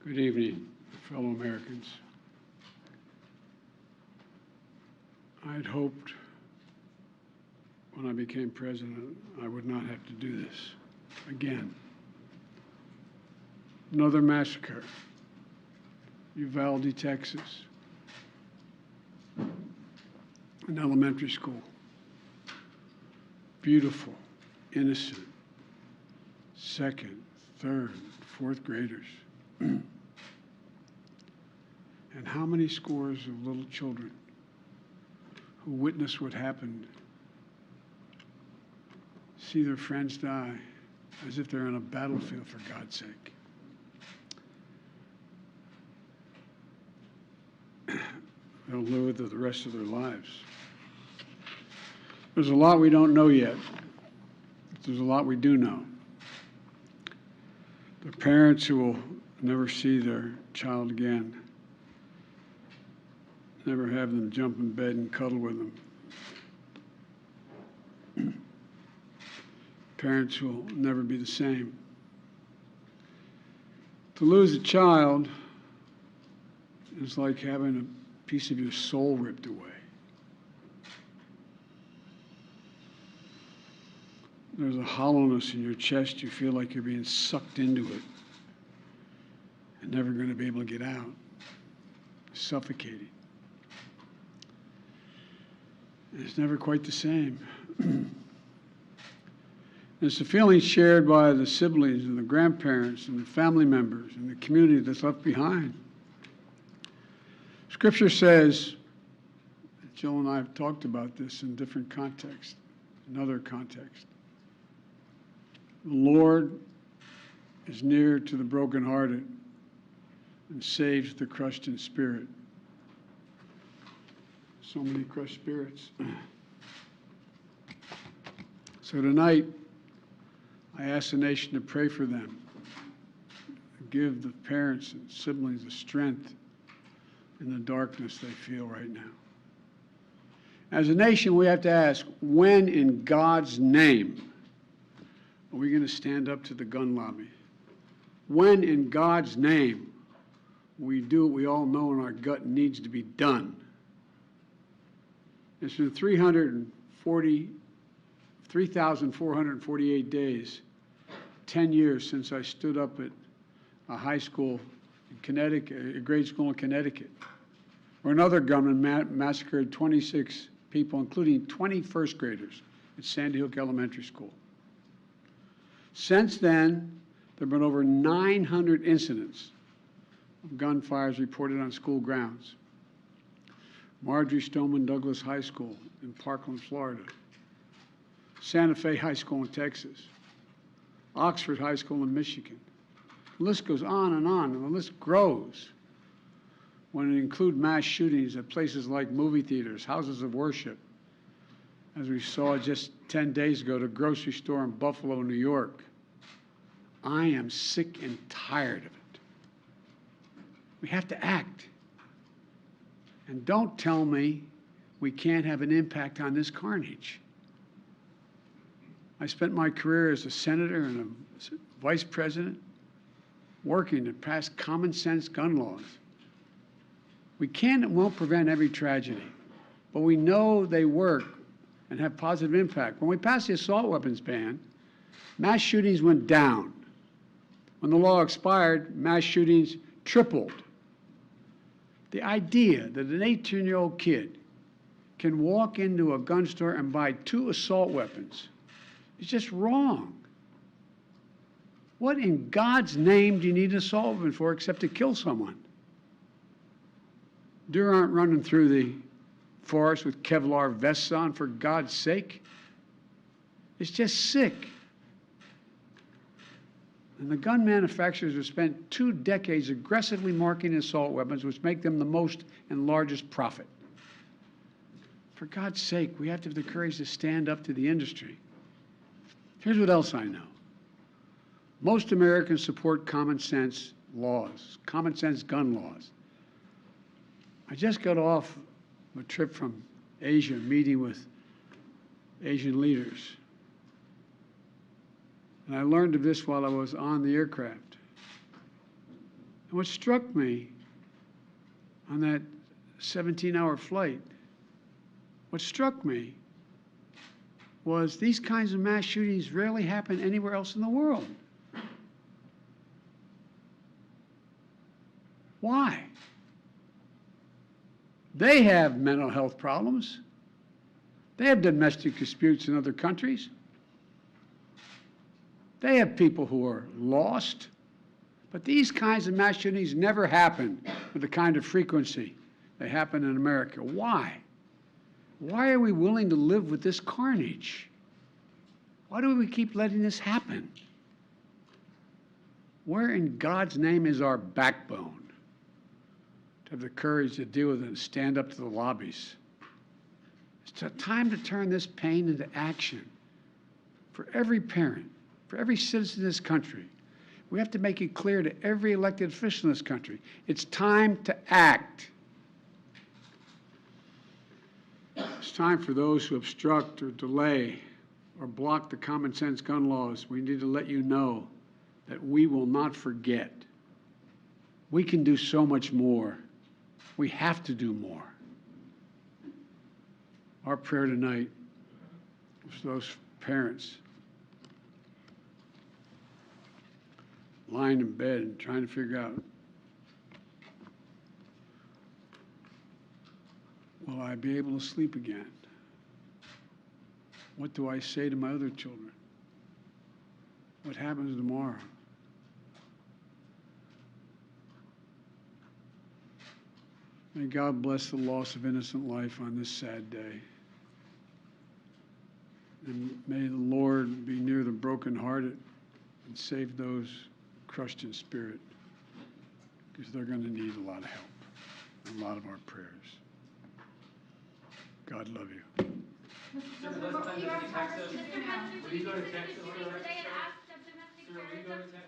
Good evening, fellow Americans. I had hoped when I became president I would not have to do this again. Another massacre, Uvalde, Texas, an elementary school. Beautiful, innocent, second, third, fourth graders. And how many scores of little children who witness what happened see their friends die as if they're on a battlefield, for God's sake. They'll live with it the rest of their lives. There's a lot we don't know yet. There's a lot we do know. The parents who will never see their child again, never have them jump in bed and cuddle with them. Parents who will never be the same. To lose a child is like having a piece of your soul ripped away. There's a hollowness in your chest. You feel like you're being sucked into it and never going to be able to get out. Suffocating. And it's never quite the same. It's a feeling shared by the siblings and the grandparents and the family members and the community that's left behind. Scripture says, Jill and I have talked about this in different contexts, in other contexts. The Lord is near to the brokenhearted and saves the crushed in spirit. So many crushed spirits. So tonight, I ask the nation to pray for them, give the parents and siblings the strength in the darkness they feel right now. As a nation, we have to ask, when in God's name are we going to stand up to the gun lobby? When in God's name we do what we all know in our gut needs to be done? It's been 3,448 days, 10 years since I stood up at a high school in Connecticut, a grade school in Connecticut, where another gunman massacred 26 people, including 20 first graders at Sandy Hook Elementary School. Since then, there have been over 900 incidents of gunfires reported on school grounds. Marjorie Stoneman Douglas High School in Parkland, Florida. Santa Fe High School in Texas. Oxford High School in Michigan. The list goes on, and the list grows when it includes mass shootings at places like movie theaters, houses of worship, as we saw just 10 days ago, the grocery store in Buffalo, New York. I am sick and tired of it. We have to act. And don't tell me we can't have an impact on this carnage. I spent my career as a senator and a vice president working to pass common sense gun laws. We can and won't prevent every tragedy, but we know they work and have positive impact. When we passed the assault weapons ban, mass shootings went down. When the law expired, mass shootings tripled. The idea that an 18-year-old kid can walk into a gun store and buy 2 assault weapons is just wrong. What in God's name do you need an assault weapon for except to kill someone? Deer aren't running through the forest with Kevlar vests on, for God's sake. It's just sick. And the gun manufacturers have spent 2 decades aggressively marketing assault weapons, which make them the most and largest profit. For God's sake, we have to have the courage to stand up to the industry. Here's what else I know. Most Americans support common sense laws, common sense gun laws. I just got off a trip from Asia, meeting with Asian leaders. And I learned of this while I was on the aircraft. And what struck me on that 17-hour flight, what struck me was these kinds of mass shootings rarely happen anywhere else in the world. Why? They have mental health problems. They have domestic disputes in other countries. They have people who are lost. But these kinds of mass shootings never happen with the kind of frequency they happen in America. Why? Why are we willing to live with this carnage? Why do we keep letting this happen? Where in God's name is our backbone to have the courage to deal with it and stand up to the lobbies? It's time to turn this pain into action for every parent, for every citizen in this country. We have to make it clear to every elected official in this country, it's time to act. It's time for those who obstruct or delay or block the common sense gun laws. We need to let you know that we will not forget. We can do so much more. We have to do more. Our prayer tonight is for those parents lying in bed and trying to figure out, will I be able to sleep again? What do I say to my other children? What happens tomorrow? May God bless the loss of innocent life on this sad day. And may the Lord be near the brokenhearted and save those crushed in spirit, because they're going to need a lot of help and a lot of our prayers. God love you. Sir, will you go to Texas? Will you go to Texas? Sir, will you go to Texas?